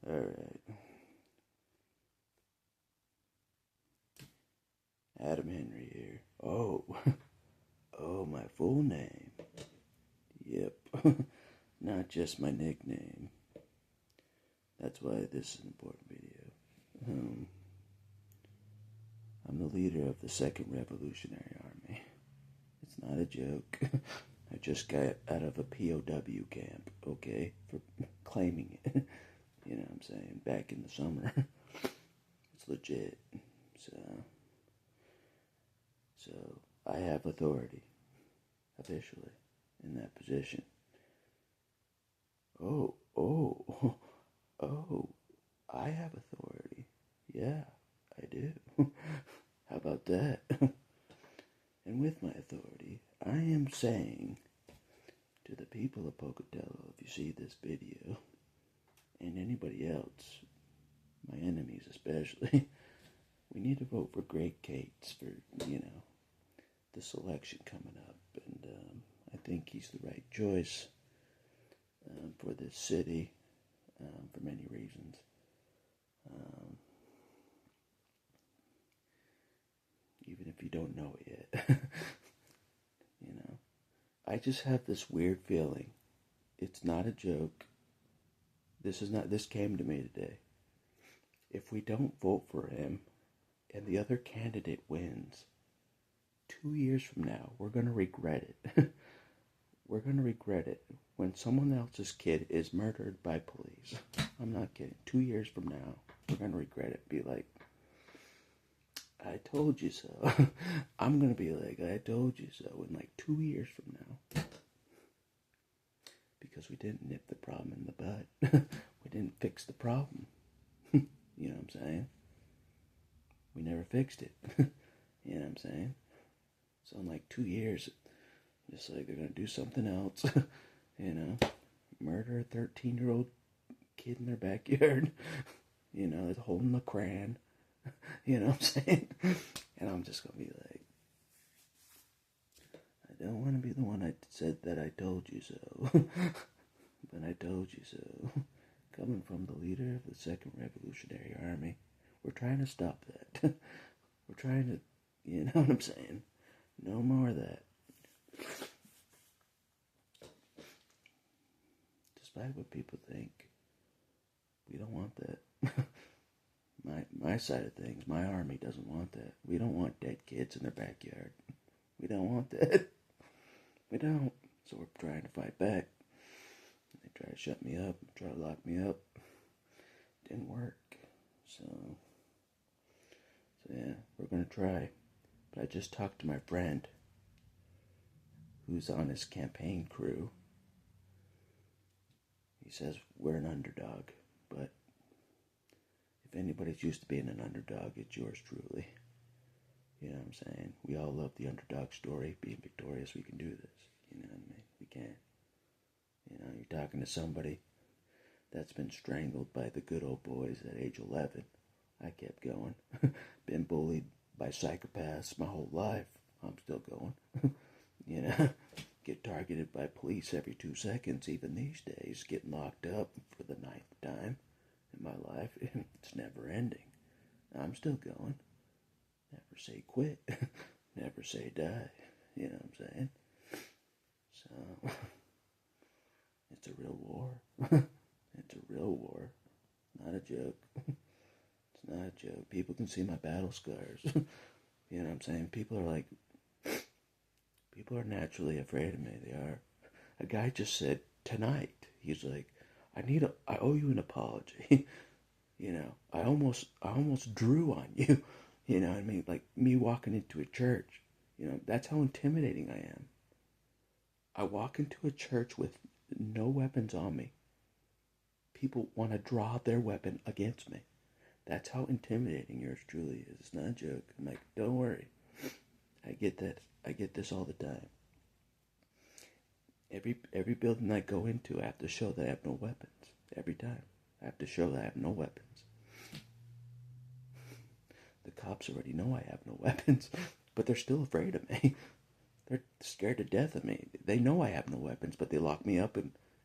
Alright. Adam Henry here. Oh. Oh, my full name. Yep. Not just my nickname. That's why this is an important video. I'm the leader of the Second Revolutionary Army. It's not a joke. I just got out of a POW camp, okay? For claiming it. You know what I'm saying? Back in the summer. It's legit. So I have authority, officially, in that position. Oh, I have authority. Yeah, I do. How about that? And with my authority, I am saying to the people of Pocatello, if you see this video, and anybody else, my enemies especially, we need to vote for Greg Cates for, this election coming up. And I think he's the right choice for this city for many reasons. Even if you don't know it yet. I just have this weird feeling. It's not a joke. This came to me today. If we don't vote for him and the other candidate wins, 2 years from now, we're going to regret it. We're going to regret it when someone else's kid is murdered by police. I'm not kidding. 2 years from now, we're going to regret it. Be like, I told you so. I'm going to be like, I told you so in like 2 years from now. Because we didn't nip the problem in the bud. We didn't fix the problem. You know what I'm saying? We never fixed it. You know what I'm saying? So in like 2 years, just like they're going to do something else. Murder a 13-year-old kid in their backyard. It's holding a crayon. You know what I'm saying? And I'm just going to be like, I don't want to be the one that said that I told you so. But I told you so. Coming from the leader of the Second Revolutionary Army, we're trying to stop that. We're trying to, you know what I'm saying? No more of that. Despite what people think, we don't want that. My side of things, my army doesn't want that. We don't want dead kids in their backyard. We don't want that. We don't. So we're trying to fight back. They try to shut me up, try to lock me up. Didn't work. So yeah, we're going to try. But I just talked to my friend who's on his campaign crew. He says we're an underdog, but if anybody's used to being an underdog, it's yours truly. You know what I'm saying? We all love the underdog story, being victorious. We can do this. You know what I mean? We can. You're talking to somebody that's been strangled by the good old boys at age 11. I kept going. Been bullied by psychopaths my whole life. I'm still going. Get targeted by police every 2 seconds, even these days. Getting locked up for the 9th time in my life. It's never ending. I'm still going. Never say quit. Never say die. You know what I'm saying? So, it's a real war. It's a real war. Not a joke. It's not a joke. People can see my battle scars. You know what I'm saying? People are naturally afraid of me. They are. A guy just said tonight, he's like, I owe you an apology. I almost drew on you. You know what I mean? Like me walking into a church. That's how intimidating I am. I walk into a church with no weapons on me. People want to draw their weapon against me. That's how intimidating yours truly is. It's not a joke. I'm like, don't worry. I get that. I get this all the time. Every building I go into, I have to show that I have no weapons. Every time. I have to show that I have no weapons. The cops already know I have no weapons, but they're still afraid of me. They're scared to death of me. They know I have no weapons, but they lock me up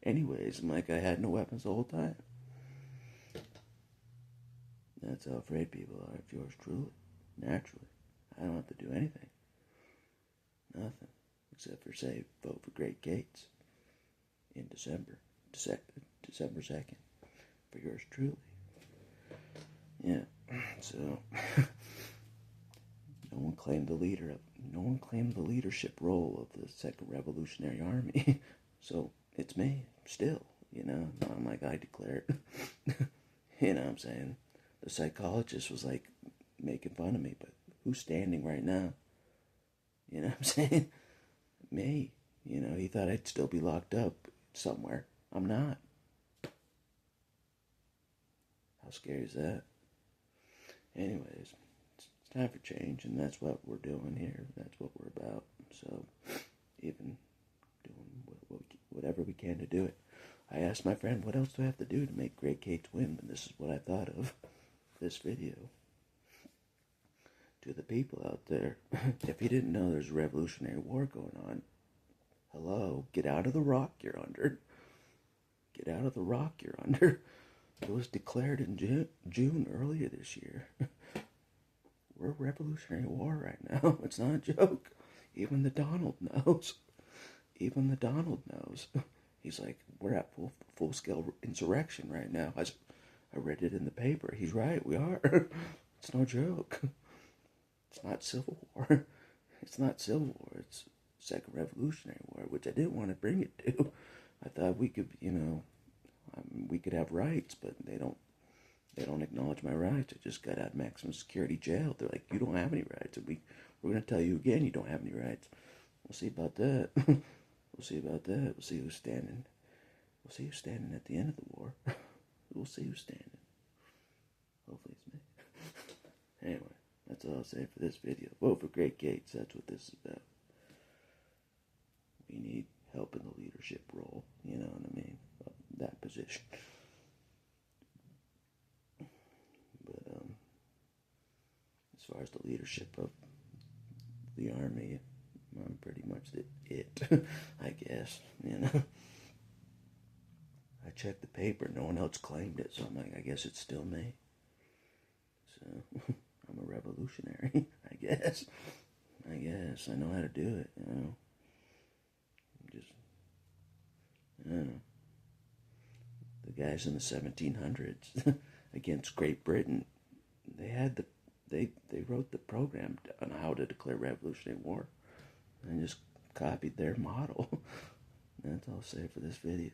anyways. I'm like, I had no weapons the whole time. That's how afraid people are of yours truly. Naturally. I don't have to do anything. Nothing. Except for, say, vote for Greg Gates in December. December 2nd. For yours truly. Yeah. So, no one claimed the leadership role of the Second Revolutionary Army. So, it's me, still, I'm like, I declare it. You know what I'm saying? The psychologist was like making fun of me, but who's standing right now? You know what I'm saying? Me. He thought I'd still be locked up somewhere. I'm not. How scary is that? Anyways, it's time for change, and that's what we're doing here. That's what we're about. So, even doing whatever we can to do it. I asked my friend, what else do I have to do to make Greg Gates win? And this is what I thought of this video. To the people out there, if you didn't know there's a Revolutionary War going on, hello, get out of the rock you're under. Get out of the rock you're under. It was declared in June earlier this year. We're a Revolutionary War right now. It's not a joke. Even the Donald knows. Even the Donald knows. He's like, we're at full-scale insurrection right now. I read it in the paper. He's right, we are. It's no joke. It's not Civil War. It's not Civil War. It's Second Revolutionary War, which I didn't want to bring it to. I thought we could, we could have rights, but they don't acknowledge my rights. I just got out of maximum security jail. They're like, you don't have any rights. And we're going to tell you again you don't have any rights. We'll see about that. We'll see about that. We'll see who's standing. We'll see who's standing at the end of the war. We'll see who's standing. Hopefully it's me. Anyway, that's all I'll say for this video. Vote for Greg Gates. That's what this is about. We need help in the leadership role. You know what I mean? That position. But as far as the leadership of the army, I'm pretty much it. I guess. I checked the paper. No one else claimed it, so I'm like, I guess it's still me. So I'm a revolutionary. I guess. I know how to do it. I don't know. The guys in the 1700s against Great Britain, they wrote the program on how to declare Revolutionary War, and just copied their model. That's all I'll say for this video.